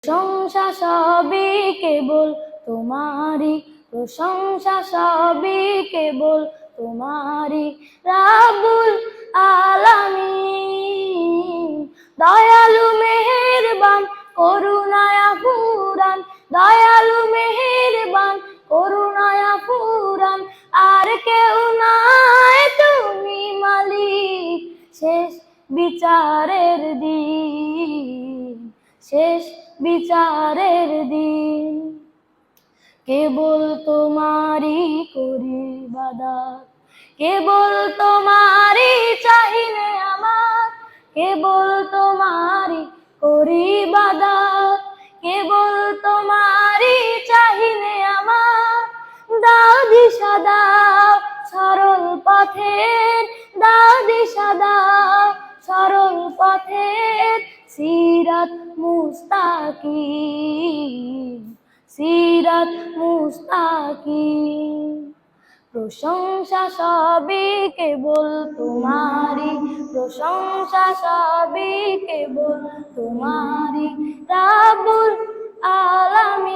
প্রশংসা সবই কেবল তোমারই, প্রশংসা সবই কেবল তোমারই রাব্বুল আলামিন। দয়ালু মেহেরবান করুণায় ফুরান, দয়ালু মেহেরবান করুণায় ফুরান, আর কেউ নাই তুমি মালিক শেষ বিচারের দিন, শেষ বিচারের দিন। কেবল তোমারই করি ইবাদত, কেবল তোমারই চাহিনে আমার, কেবল তোমারই করি ইবাদত, কেবল তোমারই চাহিনে আমার। দাও দিশা দাও সরল পথের, দাও দিশা দাও সরল পথের, সিরাত মুস্তাকিম, সিরাত মুস্তাকিম। প্রশংসা সবই কেবল তোমারই, প্রশংসা সবই কেবল তোমারই রাব্বুল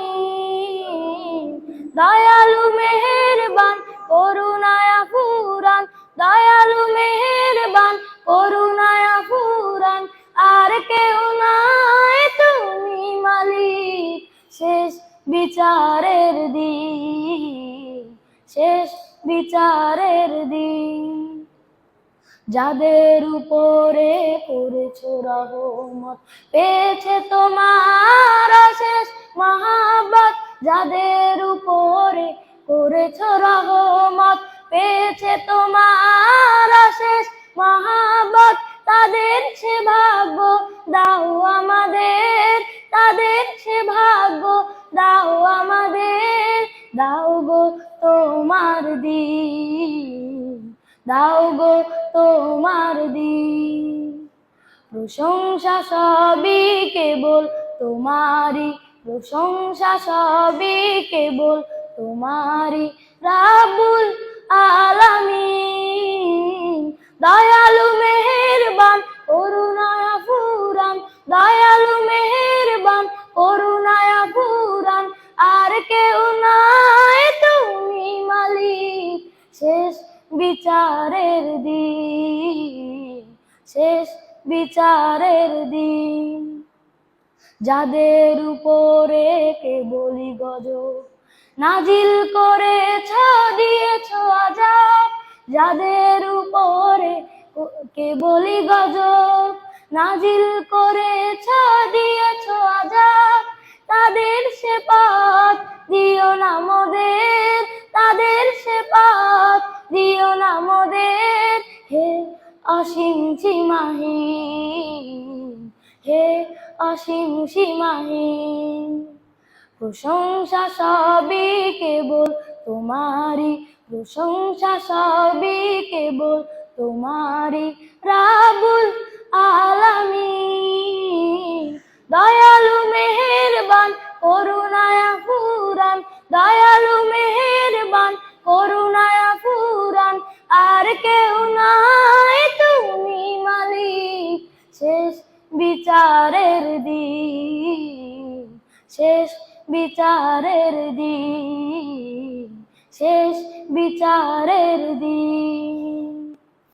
আলামিন। দয়ালু মেহেরবান করুণায় ফুরান, দয়ালু মেহেরবান করুণায় ফুরান, আর কেউ নাই তুমি মালিক শেষ বিচারের দিন, শেষ বিচারের দিন। যাদের উপরে করেছো রহমত পেয়েছে তোমার অশেষ মহব্বত, যাদের উপরে করেছো রহমত পেয়েছে তোমার অশেষ মহব্বত, তাদের সে ভাগ্য দাও আমাদের, তাদের সে ভাগ্য দাও আমাদের। দাও গো তোমার দিন, দাও গো তোমার দিন। প্রশংসা সবই কেবল তোমারই, প্রশংসা সবই কেবল তোমারই রাব্বুল আলামিন। দয়ালু মেহেরবান করুণায় ফুরান, দয়ালু মেহেরবান করুণায় ফুরান, আর কেউ নাই তুমি মালিক শেষ বিচারের দিন, শেষ বিচারের দিন। যাদের উপরে কেবলই গজব নাজিল করেছ দিয়েছ আযাব, যাদের উপরে কেবলই গজব নাজিল করেছ দিয়েছ আযাব, তাদের সে পথ দিও না মোদের, তাদের সে পথ দিও না মোদের। হে অসীম সীমাহীন, হে অসীম সীমাহীন। প্রশংসা সবই কেবল তোমারই, প্রশংসা সবই কেবল তোমারই রাব্বুল আলামিন। দয়ালু মেহেরবান করুণায় ফুরান, দয়ালু মেহেরবান করুণায় ফুরান, আর কেউ নাই তুমি মালিক শেষ বিচারের দিন, শেষ বিচারের দিন, শেষ বিচারের দিন।